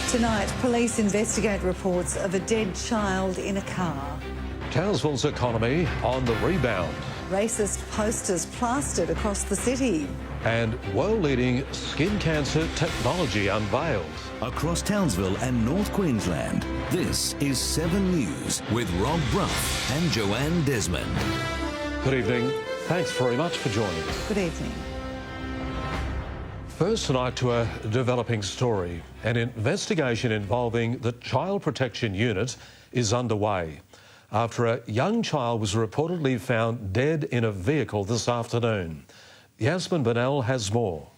Tonight, police investigate reports of a dead child in a car. Townsville's economy on the rebound. Racist posters plastered across the city. And world-leading skin cancer technology unveiled. Across Townsville and North Queensland, this is 7 News with Brough and Joanne Desmond. Good evening. Thanks very much for joining us. Good evening. First tonight to a developing story. An investigation involving the Child Protection Unit is underway after a young child was reportedly found dead in a vehicle this afternoon. Yasmin Bonnell has more.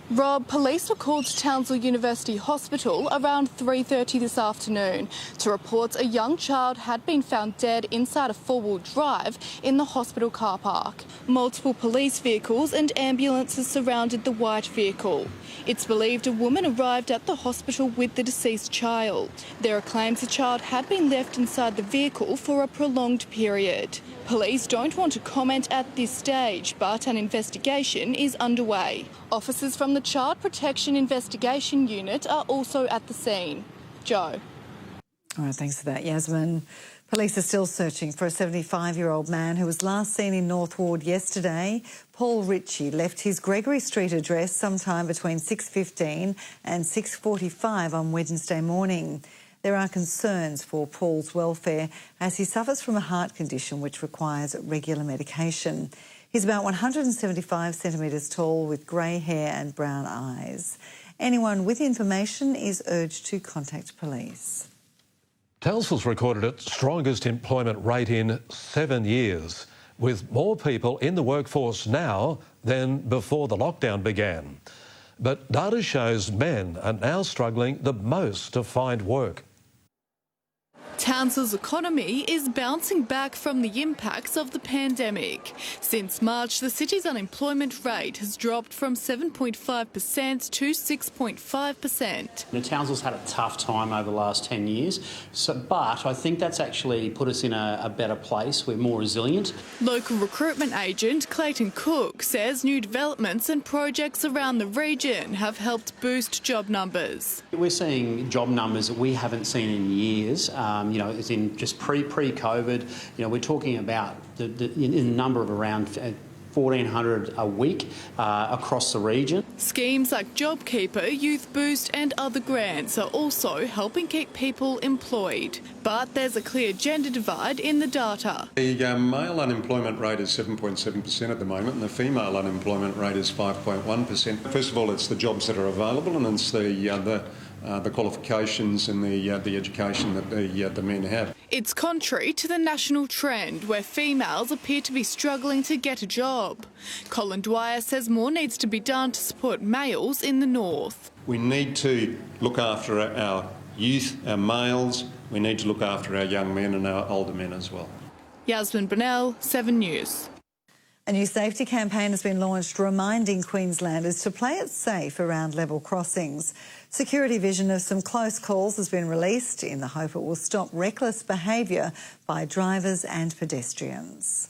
Rob, police were called to Townsville University Hospital around 3:30 this afternoon to report a young child had been found dead inside a four-wheel drive in the hospital car park. Multiple police vehicles and ambulances surrounded the white vehicle. It's believed a woman arrived at the hospital with the deceased child. There are claims the child had been left inside the vehicle for a prolonged period. Police don't want to comment at this stage, but an investigation is underway. Officers from the Child Protection Investigation Unit are also at the scene. Joe. All right, thanks for that, Yasmin. Police are still searching for a 75-year-old man who was last seen in North Ward yesterday. Paul Ritchie left his Gregory Street address sometime between 6:15 and 6:45 on Wednesday morning. There are concerns for Paul's welfare as he suffers from a heart condition which requires regular medication. He's about 175 centimetres tall with grey hair and brown eyes. Anyone with information is urged to contact police. Townsville's recorded its strongest employment rate in 7 years, with more people in the workforce now than before the lockdown began. But data shows men are now struggling the most to find work. Townsville's economy is bouncing back from the impacts of the pandemic. Since March, the city's unemployment rate has dropped from 7.5% to 6.5%. Townsville's had a tough time over the last 10 years, but I think that's actually put us in a better place. We're more resilient. Local recruitment agent Clayton Cook says new developments and projects around the region have helped boost job numbers. We're seeing job numbers that we haven't seen in years. As in just pre-COVID, we're talking about the number of around 1,400 a week across the region. Schemes like JobKeeper, Youth Boost and other grants are also helping keep people employed. But there's a clear gender divide in the data. The male unemployment rate is 7.7% at the moment and the female unemployment rate is 5.1%. First of all, it's the jobs that are available and it's the qualifications and the education that the men have. It's contrary to the national trend where females appear to be struggling to get a job. Colin Dwyer says more needs to be done to support males in the north. We need to look after our youth, our males. We need to look after our young men and our older men as well. Yasmin Bonnell, 7 News. A new safety campaign has been launched reminding Queenslanders to play it safe around level crossings. Security vision of some close calls has been released in the hope it will stop reckless behaviour by drivers and pedestrians.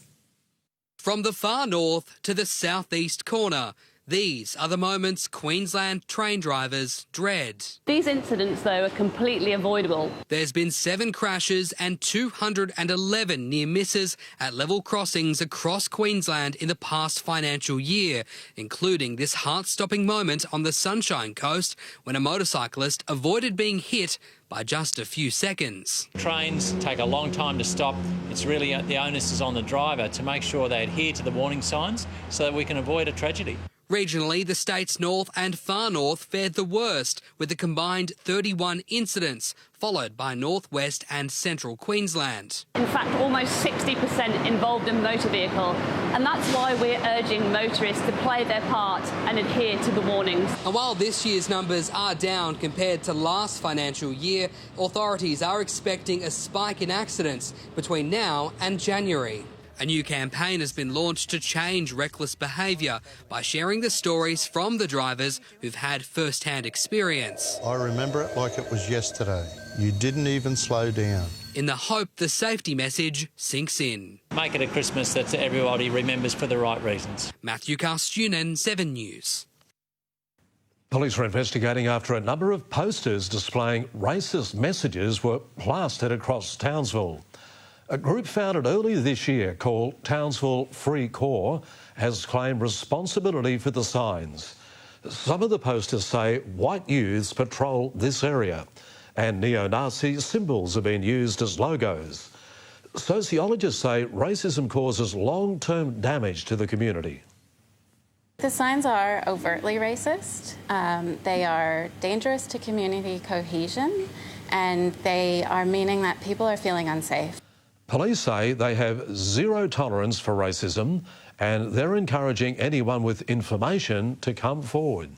From the far north to the southeast corner, these are the moments Queensland train drivers dread. These incidents, though, are completely avoidable. There's been 7 crashes and 211 near misses at level crossings across Queensland in the past financial year, including this heart-stopping moment on the Sunshine Coast when a motorcyclist avoided being hit by just a few seconds. Trains take a long time to stop. It's really the onus is on the driver to make sure they adhere to the warning signs so that we can avoid a tragedy. Regionally, the state's north and far north fared the worst, with a combined 31 incidents, followed by northwest and central Queensland. In fact, almost 60% involved a motor vehicle, and that's why we're urging motorists to play their part and adhere to the warnings. And while this year's numbers are down compared to last financial year, authorities are expecting a spike in accidents between now and January. A new campaign has been launched to change reckless behaviour by sharing the stories from the drivers who've had first-hand experience. I remember it like it was yesterday. You didn't even slow down. In the hope the safety message sinks in. Make it a Christmas that everybody remembers for the right reasons. Matthew Carstunen, 7 News. Police are investigating after a number of posters displaying racist messages were plastered across Townsville. A group founded earlier this year called Townsville Free Corps has claimed responsibility for the signs. Some of the posters say white youths patrol this area and neo-Nazi symbols have been used as logos. Sociologists say racism causes long-term damage to the community. The signs are overtly racist, they are dangerous to community cohesion, and they are meaning that people are feeling unsafe. Police say they have zero tolerance for racism and they're encouraging anyone with information to come forward.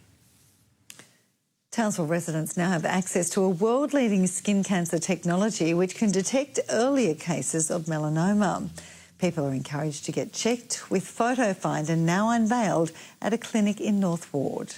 Townsville residents now have access to a world-leading skin cancer technology which can detect earlier cases of melanoma. People are encouraged to get checked, with Photo Finder now unveiled at a clinic in North Ward.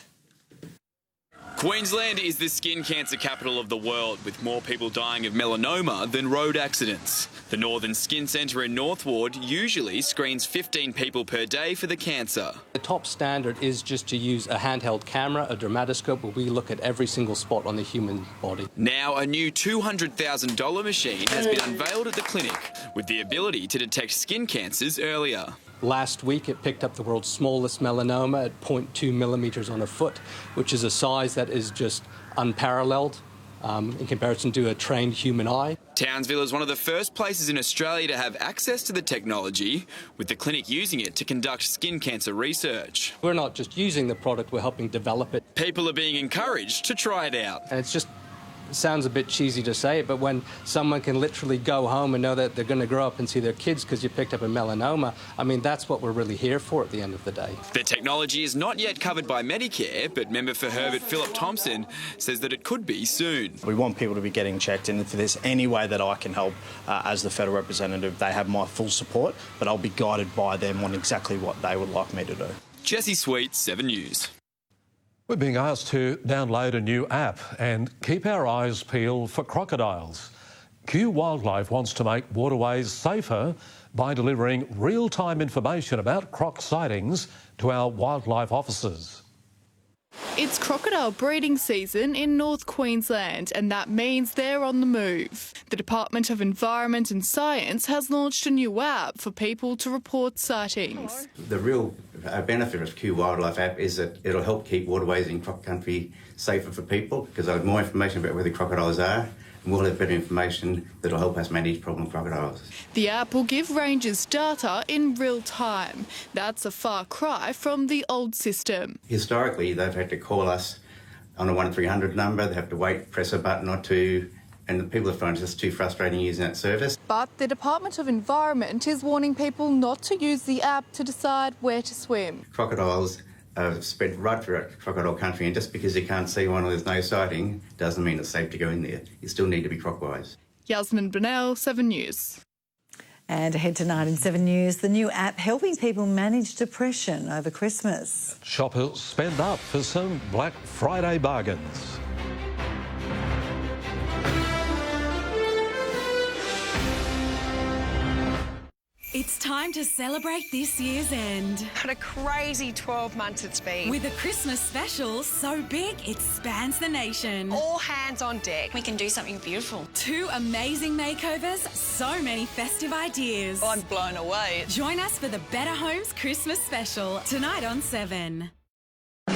Queensland is the skin cancer capital of the world, with more people dying of melanoma than road accidents. The Northern Skin Centre in North Ward usually screens 15 people per day for the cancer. The top standard is just to use a handheld camera, a dermatoscope, where we look at every single spot on the human body. Now a new $200,000 machine has been unveiled at the clinic, with the ability to detect skin cancers earlier. Last week it picked up the world's smallest melanoma at 0.2 millimetres on a foot, which is a size that is just unparalleled in comparison to a trained human eye. Townsville is one of the first places in Australia to have access to the technology, with the clinic using it to conduct skin cancer research. We're not just using the product, we're helping develop it. People are being encouraged to try it out. And it's just sounds a bit cheesy to say it, but when someone can literally go home and know that they're going to grow up and see their kids because you picked up a melanoma, I mean, that's what we're really here for at the end of the day. The technology is not yet covered by Medicare, but member for Herbert Philip Thompson says that it could be soon. We want people to be getting checked, and if there's any way that I can help as the federal representative, they have my full support, but I'll be guided by them on exactly what they would like me to do. Jesse Sweet, 7 News. We're being asked to download a new app and keep our eyes peeled for crocodiles. Kew Wildlife wants to make waterways safer by delivering real-time information about croc sightings to our wildlife officers. It's crocodile breeding season in North Queensland, and that means they're on the move. The Department of Environment and Science has launched a new app for people to report sightings. The real benefit of Kew Wildlife app is that it'll help keep waterways in croc country safer for people, because I'll have more information about where the crocodiles are, and we'll have better information that'll help us manage problem crocodiles. The app will give rangers data in real time. That's a far cry from the old system. Historically, they've had to call us on a 1300 number, they have to wait, press a button or two, and the people have found it just too frustrating using that service. But the Department of Environment is warning people not to use the app to decide where to swim. Crocodiles are spread right throughout crocodile country, and just because you can't see one or there's no sighting doesn't mean it's safe to go in there. You still need to be croc-wise. Yasmin Burnell, 7 News. And ahead tonight in 7 News, the new app helping people manage depression over Christmas. Shoppers spend up for some Black Friday bargains. It's time to celebrate this year's end. What a crazy 12 months it's been. With a Christmas special so big it spans the nation. All hands on deck. We can do something beautiful. 2 amazing makeovers, so many festive ideas. I'm blown away. Join us for the Better Homes Christmas special tonight on 7.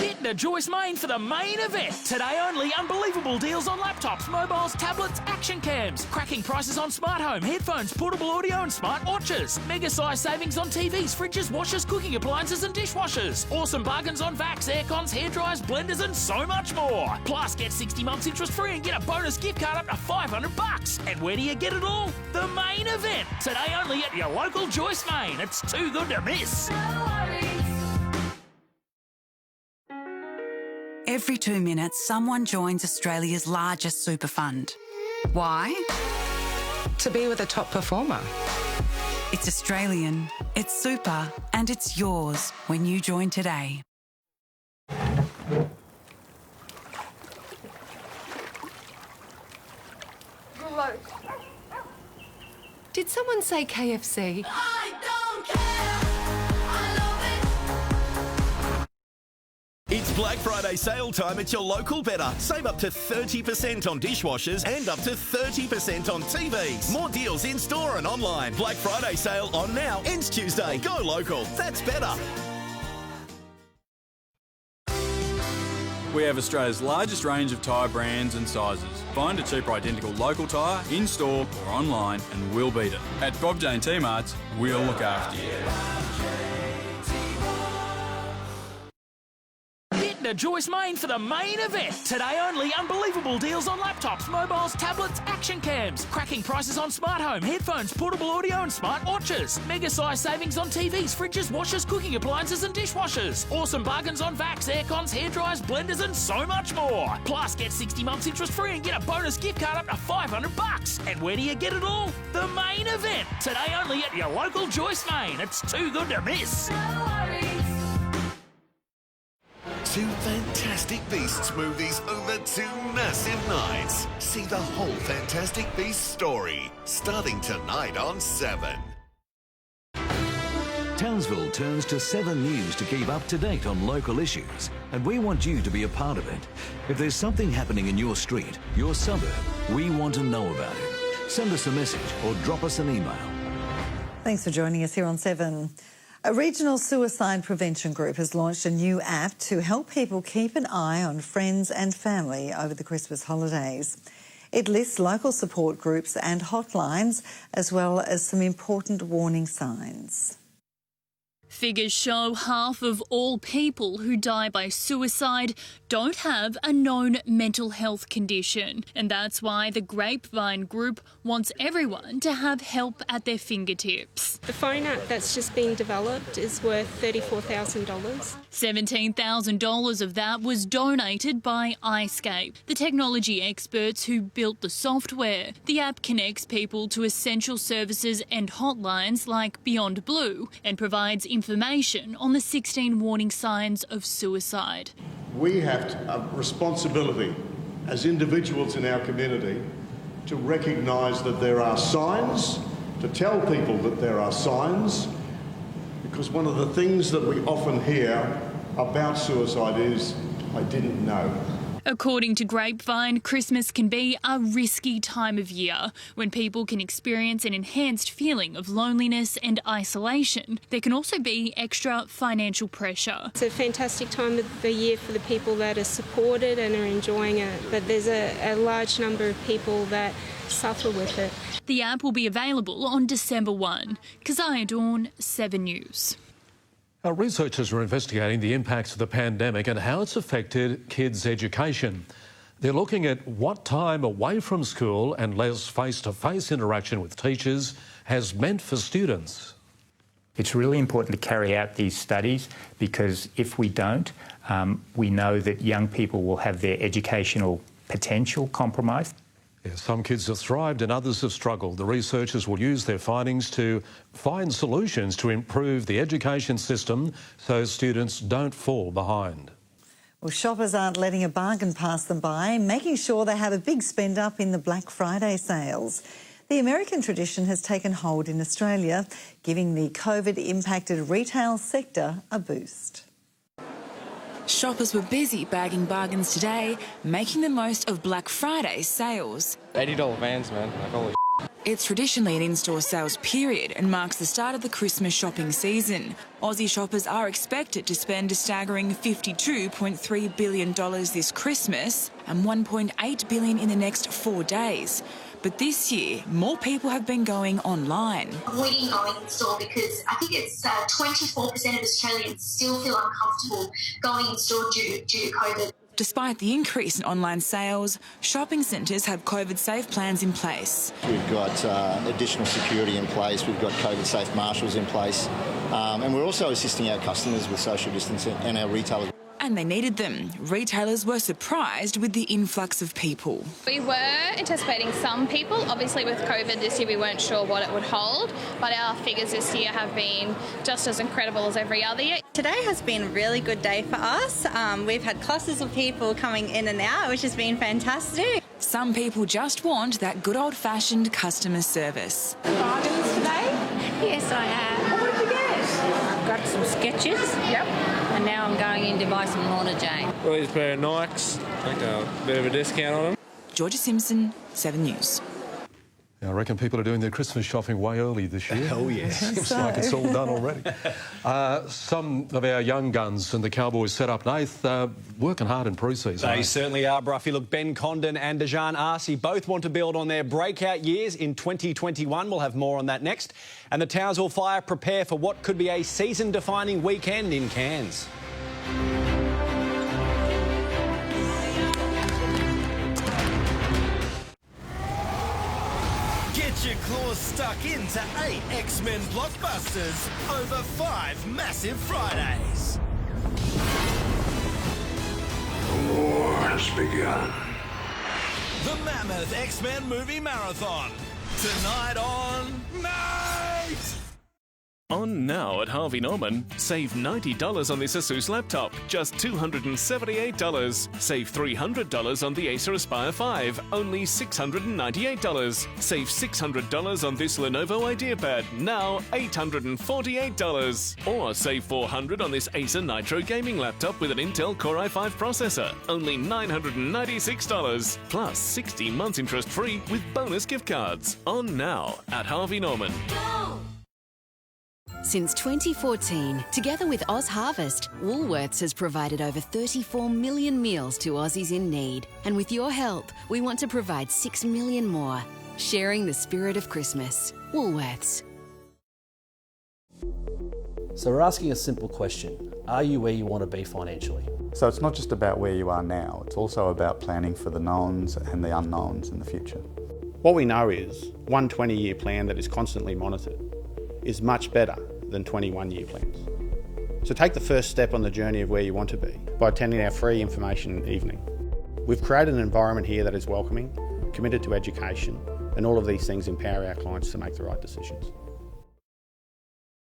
Get to Joyce Main for the main event. Today only, unbelievable deals on laptops, mobiles, tablets, action cams. Cracking prices on smart home, headphones, portable audio and smart watches. Mega size savings on TVs, fridges, washers, cooking appliances and dishwashers. Awesome bargains on vacs, aircons, hairdryers, blenders and so much more. Plus, get 60 months interest free and get a bonus gift card up to $500. And where do you get it all? The main event. Today only at your local Joyce Main. It's too good to miss. No worries. Every 2 minutes, someone joins Australia's largest super fund. Why? To be with a top performer. It's Australian, it's super, and it's yours when you join today. Did someone say KFC? I don't care. I love it. It's Black Friday sale time at your local Better. Save up to 30% on dishwashers and up to 30% on TVs. More deals in store and online. Black Friday sale on now. Ends Tuesday. Go local. That's Better. We have Australia's largest range of tyre brands and sizes. Find a cheaper identical local tyre in-store or online and we'll beat it. At Bob Jane T-Marts, we'll look after you. To Joyce Main for the main event. Today only, unbelievable deals on laptops, mobiles, tablets, action cams. Cracking prices on smart home, headphones, portable audio and smart watches. Mega size savings on TVs, fridges, washers, cooking appliances and dishwashers. Awesome bargains on vacs, aircons, hairdryers, blenders and so much more. Plus, get 60 months interest free and get a bonus gift card up to $500. And where do you get it all? The main event. Today only at your local Joyce Main. It's too good to miss. No worries. 2 Fantastic Beasts movies over 2 massive nights. See the whole Fantastic Beasts story, starting tonight on 7. Townsville turns to 7 News to keep up to date on local issues, and we want you to be a part of it. If there's something happening in your street, your suburb, we want to know about it. Send us a message or drop us an email. Thanks for joining us here on 7. A regional suicide prevention group has launched a new app to help people keep an eye on friends and family over the Christmas holidays. It lists local support groups and hotlines, as well as some important warning signs. Figures show half of all people who die by suicide don't have a known mental health condition. And that's why the Grapevine Group wants everyone to have help at their fingertips. The phone app that's just been developed is worth $34,000. $17,000 of that was donated by iScape, the technology experts who built the software. The app connects people to essential services and hotlines like Beyond Blue and provides information on the 16 warning signs of suicide. We have a responsibility as individuals in our community to recognise that there are signs, to tell people that there are signs, because one of the things that we often hear about suicide is, I didn't know. According to Grapevine, Christmas can be a risky time of year when people can experience an enhanced feeling of loneliness and isolation. There can also be extra financial pressure. It's a fantastic time of the year for the people that are supported and are enjoying it, but there's a large number of people that suffer with it. The app will be available on December 1. Keziah Dawn, 7 News. Our researchers are investigating the impacts of the pandemic and how it's affected kids' education. They're looking at what time away from school and less face-to-face interaction with teachers has meant for students. It's really important to carry out these studies because if we don't, we know that young people will have their educational potential compromised. Yeah, some kids have thrived and others have struggled. The researchers will use their findings to find solutions to improve the education system so students don't fall behind. Well, shoppers aren't letting a bargain pass them by, making sure they have a big spend up in the Black Friday sales. The American tradition has taken hold in Australia, giving the COVID-impacted retail sector a boost. Shoppers were busy bagging bargains today, making the most of Black Friday sales. $80 vans, man. Like, holy shit. It's traditionally an in-store sales period and marks the start of the Christmas shopping season. Aussie shoppers are expected to spend a staggering $52.3 billion this Christmas and $1.8 billion in the next 4 days. But this year, more people have been going online. Avoiding going in store because I think it's 24% of Australians still feel uncomfortable going in store due to COVID. Despite the increase in online sales, shopping centres have COVID-safe plans in place. We've got additional security in place, we've got COVID-safe marshals in place, and we're also assisting our customers with social distancing and our retailers. And they needed them. Retailers were surprised with the influx of people. We were anticipating some people. Obviously with COVID this year we weren't sure what it would hold, but our figures this year have been just as incredible as every other year. Today has been a really good day for us. We've had clusters of people coming in and out, which has been fantastic. Some people just want that good old-fashioned customer service. Bargains today? Yes, I have. What did you get? I've got some sketches. Yep. And now I'm going in to buy some Lorna Jane. Well, these pair of Nikes, I think a bit of a discount on them. Georgia Simpson, 7 News. I reckon people are doing their Christmas shopping way early this year. Oh, yeah. Seems like it's all done already. Some of our young guns and the Cowboys set up, Nath, working hard in pre-season. They certainly are, Brough. Look, Ben Condon and Desmond both want to build on their breakout years in 2021. We'll have more on that next. And the Townsville Fire prepare for what could be a season-defining weekend in Cairns. Get your claws stuck into 8 X-Men blockbusters over 5 massive Fridays. The war has begun. The Mammoth X-Men Movie Marathon. Tonight on Night! On now at Harvey Norman, save $90 on this ASUS laptop, just $278. Save $300 on the Acer Aspire 5, only $698. Save $600 on this Lenovo IdeaPad, now $848. Or save $400 on this Acer Nitro gaming laptop with an Intel Core i5 processor, only $996. Plus 60 months interest free with bonus gift cards. On now at Harvey Norman. Go! Since 2014, together with Oz Harvest, Woolworths has provided over 34 million meals to Aussies in need. And with your help, we want to provide 6 million more. Sharing the spirit of Christmas. Woolworths. So we're asking a simple question. Are you where you want to be financially? So it's not just about where you are now, it's also about planning for the knowns and the unknowns in the future. What we know is one 20-year plan that is constantly monitored is much better than 21-year plans. So take the first step on the journey of where you want to be by attending our free information evening. We've created an environment here that is welcoming, committed to education, and all of these things empower our clients to make the right decisions.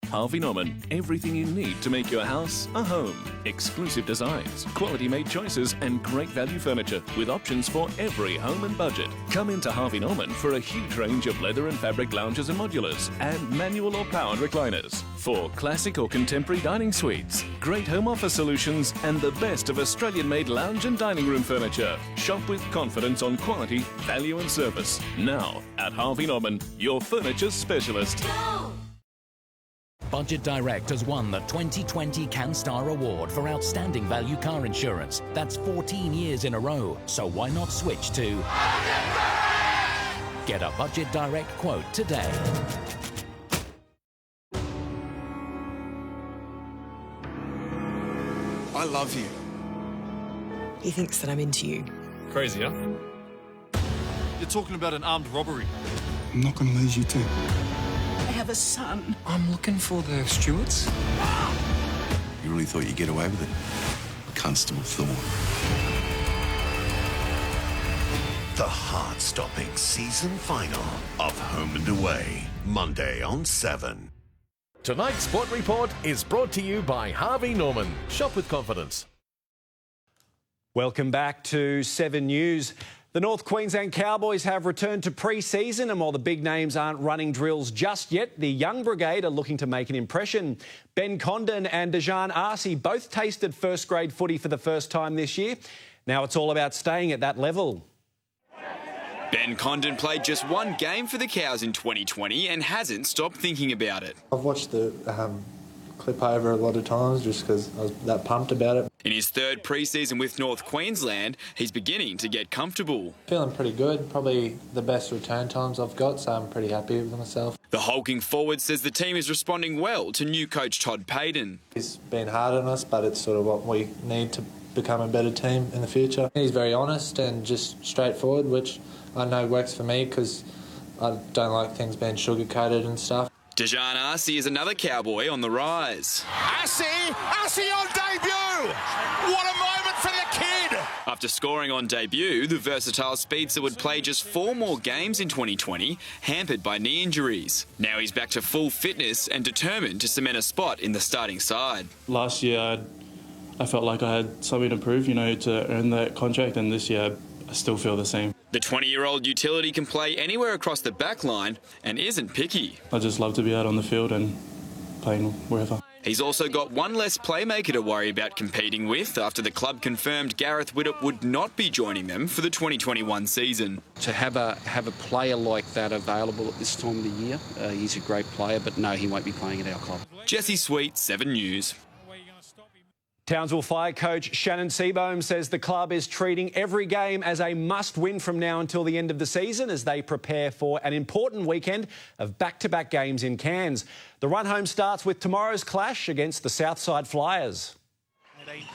Harvey Norman, everything you need to make your house a home. Exclusive designs, quality made choices and great value furniture with options for every home and budget. Come into Harvey Norman for a huge range of leather and fabric lounges and modulars and manual or powered recliners. For classic or contemporary dining suites, great home office solutions and the best of Australian-made lounge and dining room furniture. Shop with confidence on quality, value and service. Now at Harvey Norman, your furniture specialist. Go! Budget Direct has won the 2020 CanStar Award for Outstanding Value Car Insurance. That's 14 years in a row, so why not switch to Get a Budget Direct quote today. I love you. He thinks that I'm into you. Crazy, huh? You're talking about an armed robbery. I'm not going to lose you too. I have a son. I'm looking for the stewards. You really thought you'd get away with it? Constable Thorne. The heart-stopping season final of Home and Away, Monday on 7. Tonight's Sport Report is brought to you by Harvey Norman. Shop with confidence. Welcome back to 7 News. The North Queensland Cowboys have returned to pre-season, and while the big names aren't running drills just yet, the young brigade are looking to make an impression. Ben Condon and Desmond both tasted first-grade footy for the first time this year. Now it's all about staying at that level. Ben Condon played just one game for the Cows in 2020 and hasn't stopped thinking about it. I've watched the clip over a lot of times just because I was that pumped about it. In his third pre-season with North Queensland, he's beginning to get comfortable. Feeling pretty good, probably the best return times I've got, so I'm pretty happy with myself. The hulking forward says the team is responding well to new coach Todd Payton. He's been hard on us, but it's sort of what we need to become a better team in the future. He's very honest and just straightforward, which I know works for me because I don't like things being sugar-coated and stuff. Desmond is another Cowboy on the rise. Assi on debut! What a moment for the kid! After scoring on debut, the versatile speedster would play just 4 more games in 2020, hampered by knee injuries. Now he's back to full fitness and determined to cement a spot in the starting side. Last year, I felt like I had something to prove, to earn that contract, and this year I still feel the same. The 20-year-old utility can play anywhere across the back line and isn't picky. I just love to be out on the field and playing wherever. He's also got one less playmaker to worry about competing with after the club confirmed Gareth Widdop would not be joining them for the 2021 season. To have a player like that available at this time of the year, he's a great player, but no, he won't be playing at our club. Jesse Sweet, 7 News. Townsville Fire coach Shannon Seabohm says the club is treating every game as a must-win from now until the end of the season as they prepare for an important weekend of back-to-back games in Cairns. The run home starts with tomorrow's clash against the Southside Flyers.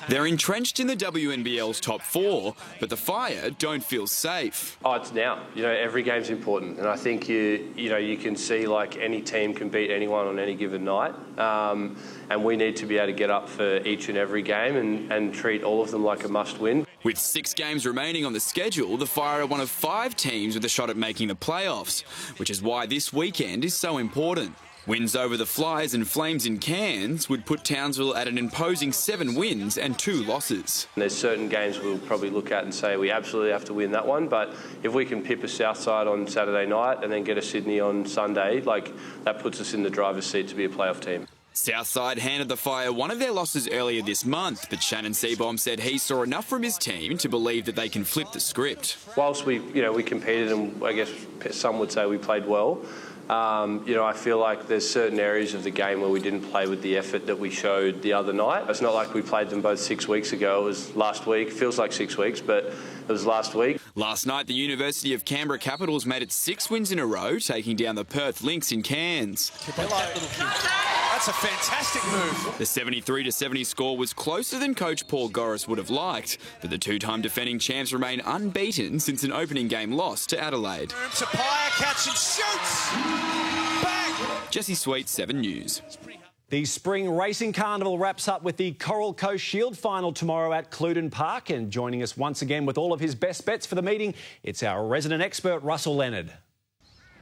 They're entrenched in the WNBL's top 4, but the Fire don't feel safe. Oh, it's now. You know, every game's important, and I think you can see like any team can beat anyone on any given night, and we need to be able to get up for each and every game and treat all of them like a must-win. With 6 games remaining on the schedule, the Fire are one of 5 teams with a shot at making the playoffs, which is why this weekend is so important. Wins over the Flyers and Flames in Cairns would put Townsville at an imposing 7 wins and 2 losses. There's certain games we'll probably look at and say we absolutely have to win that one, but if we can pip a Southside on Saturday night and then get a Sydney on Sunday, that puts us in the driver's seat to be a playoff team. Southside handed the Fire one of their losses earlier this month, but Shannon Seabohm said he saw enough from his team to believe that they can flip the script. Whilst we competed, and I guess some would say we played well, I feel like there's certain areas of the game where we didn't play with the effort that we showed the other night. It's not like we played them both 6 weeks ago. It was last week. Feels like 6 weeks, but it was last week. Last night, the University of Canberra Capitals made it 6 wins in a row, taking down the Perth Lynx in Cairns. That's a fantastic move. The 73-70 score was closer than coach Paul Goris would have liked, but the 2-time defending champs remain unbeaten since an opening game loss to Adelaide. Tapia catch and shoots. Bang! Jesse Sweet, 7 News. The Spring Racing Carnival wraps up with the Coral Coast Shield final tomorrow at Cludon Park, and joining us once again with all of his best bets for the meeting, it's our resident expert, Russell Leonard.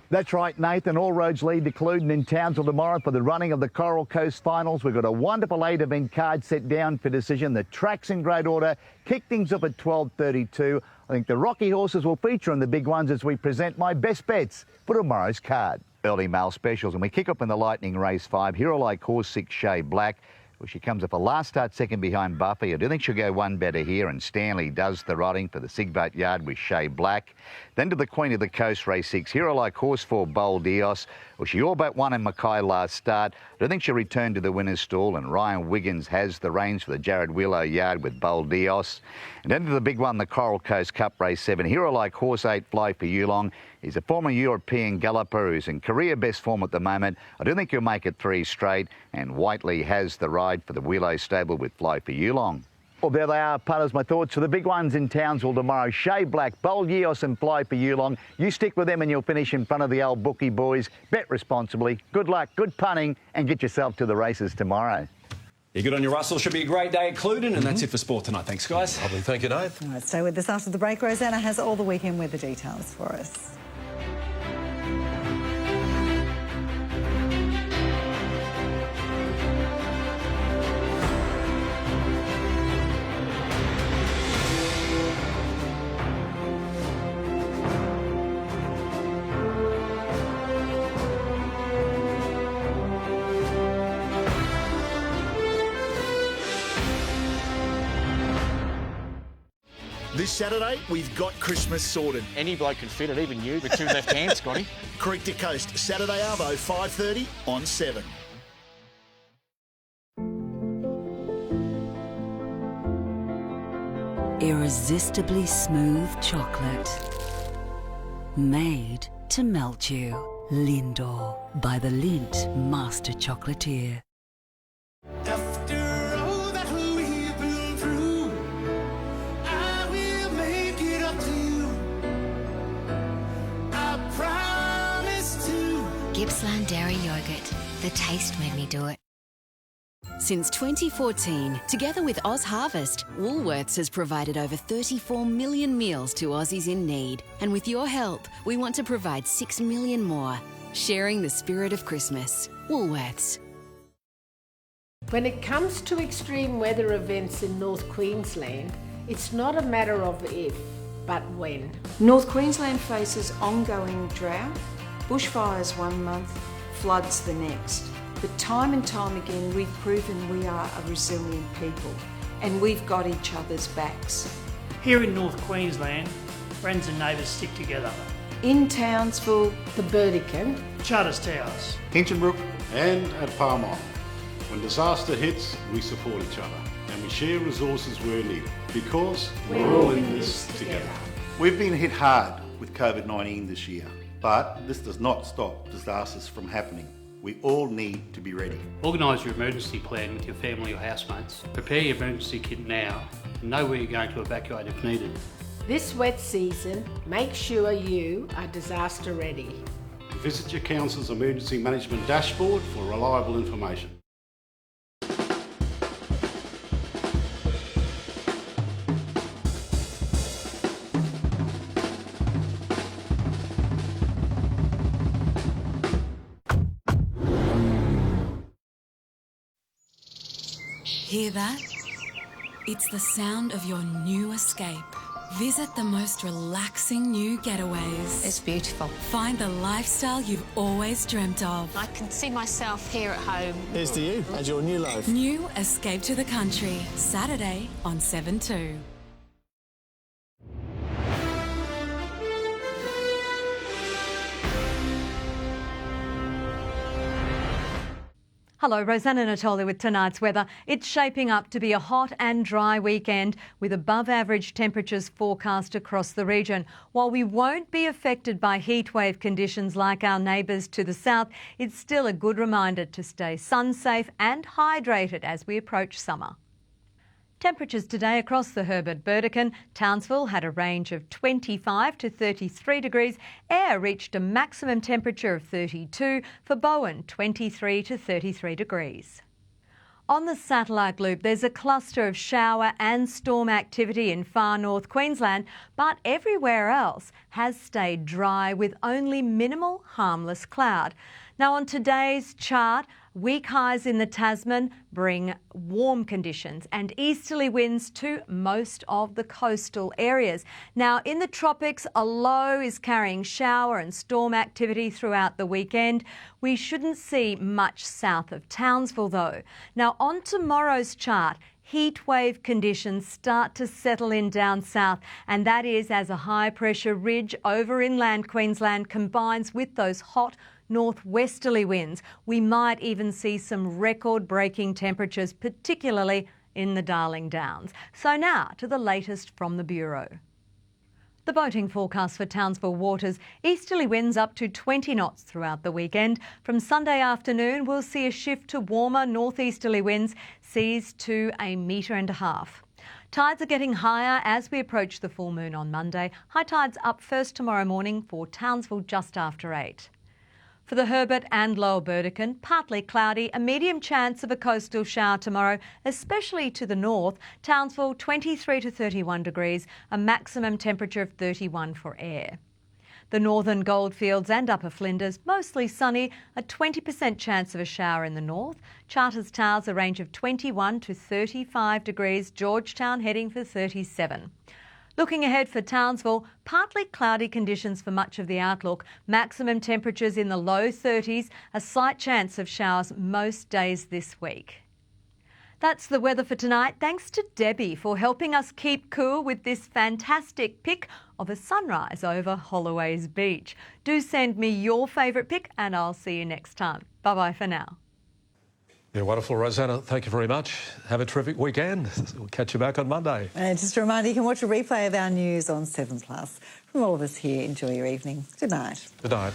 That's right, Nathan. All roads lead to Cludon in Townsville tomorrow for the running of the Coral Coast Finals. We've got a wonderful 8-event card set down for decision. The track's in great order. Kick things up at 12:32. I think the Rocky horses will feature on the big ones as we present my best bets for tomorrow's card. Early mail specials, and we kick up in the Lightning Race 5. Hero Like Horse 6, Shea Black. Well, she comes up a last start second behind Buffy. I do think she'll go one better here, and Stanley does the riding for the Sigvat Yard with Shea Black. Then to the Queen of the Coast, race 6, Hero Like Horse 4, Bold Dios. Well, she all but won in Mackay last start. I don't think she'll return to the winner's stall, and Ryan Wiggins has the reins for the Jared Willow Yard with Bold Dios. And then to the big one, the Coral Coast Cup, race 7, Hero Like Horse 8, Fly for Yulong. He's a former European galloper who's in career best form at the moment. I do think he'll make it 3 straight, and Whiteley has the ride for the Willow stable with Fly for Yulong. Well, there they are, punters, my thoughts for the big ones in Townsville tomorrow. Shea Black, Bold Yeos and Fly for Yulong. You stick with them and you'll finish in front of the old bookie boys. Bet responsibly. Good luck, good punting, and get yourself to the races tomorrow. Yeah, good on you, Russell. Should be a great day at Cludon, and that's it for sport tonight. Thanks, guys. Lovely. Thank you, Dave. All right, stay with us after the break. Rosanna has all the weekend weather details for us. This Saturday, we've got Christmas sorted. Any bloke can fit it, even you, with 2 left hands, Scotty. Creek to Coast, Saturday Arvo, 5:30 on 7. Irresistibly smooth chocolate. Made to melt you. Lindor by the Lindt Master Chocolatier. Gippsland Dairy Yogurt. The taste made me do it. Since 2014, together with Oz Harvest, Woolworths has provided over 34 million meals to Aussies in need. And with your help, we want to provide 6 million more. Sharing the spirit of Christmas. Woolworths. When it comes to extreme weather events in North Queensland, it's not a matter of if, but when. North Queensland faces ongoing drought, bushfires one month, floods the next. But time and time again, we've proven we are a resilient people and we've got each other's backs. Here in North Queensland, friends and neighbours stick together. In Townsville, the Burdekin, Charters Towers, Hinchinbrook and at Palmyra. When disaster hits, we support each other and we share resources where needed because we're all in this together. We've been hit hard with COVID-19 this year, but this does not stop disasters from happening. We all need to be ready. Organise your emergency plan with your family or housemates. Prepare your emergency kit now and know where you're going to evacuate if needed. This wet season, make sure you are disaster ready. Visit your council's emergency management dashboard for reliable information. Hear that? It's the sound of your new escape. Visit the most relaxing new getaways. It's beautiful. Find the lifestyle you've always dreamt of. I can see myself here at home. Here's to you and your new life. New Escape to the Country, Saturday on 7/2. Hello, Rosanna Natoli with tonight's weather. It's shaping up to be a hot and dry weekend with above average temperatures forecast across the region. While we won't be affected by heatwave conditions like our neighbours to the south, it's still a good reminder to stay sun safe and hydrated as we approach summer. Temperatures today across the Herbert-Burdekin. Townsville had a range of 25 to 33 degrees. Ayr reached a maximum temperature of 32. For Bowen, 23 to 33 degrees. On the satellite loop, there's a cluster of shower and storm activity in far north Queensland, but everywhere else has stayed dry with only minimal harmless cloud. Now on today's chart, weak highs in the Tasman bring warm conditions and easterly winds to most of the coastal areas. Now in the tropics, a low is carrying shower and storm activity throughout the weekend. We shouldn't see much south of Townsville though. Now on tomorrow's chart, heat wave conditions start to settle in down south, and that is as a high pressure ridge over inland Queensland combines with those hot northwesterly winds. We might even see some record-breaking temperatures, particularly in the Darling Downs. So now to the latest from the Bureau. The boating forecast for Townsville waters, easterly winds up to 20 knots throughout the weekend. From Sunday afternoon, we'll see a shift to warmer northeasterly winds, seas to 1.5 metres. Tides are getting higher as we approach the full moon on Monday. High tides up first tomorrow morning for Townsville just after 8. For the Herbert and Lower Burdekin, partly cloudy, a medium chance of a coastal shower tomorrow, especially to the north. Townsville 23 to 31 degrees, a maximum temperature of 31 for Ayr. The northern Goldfields and Upper Flinders, mostly sunny, a 20% chance of a shower in the north. Charters Towers, a range of 21 to 35 degrees, Georgetown heading for 37. Looking ahead for Townsville, partly cloudy conditions for much of the outlook. Maximum temperatures in the low 30s, a slight chance of showers most days this week. That's the weather for tonight. Thanks to Debbie for helping us keep cool with this fantastic pic of a sunrise over Holloway's Beach. Do send me your favourite pic and I'll see you next time. Bye-bye for now. Yeah, wonderful, Rosanna. Thank you very much. Have a terrific weekend. We'll catch you back on Monday. And just a reminder, you can watch a replay of our news on 7+. From all of us here, enjoy your evening. Good night. Good night.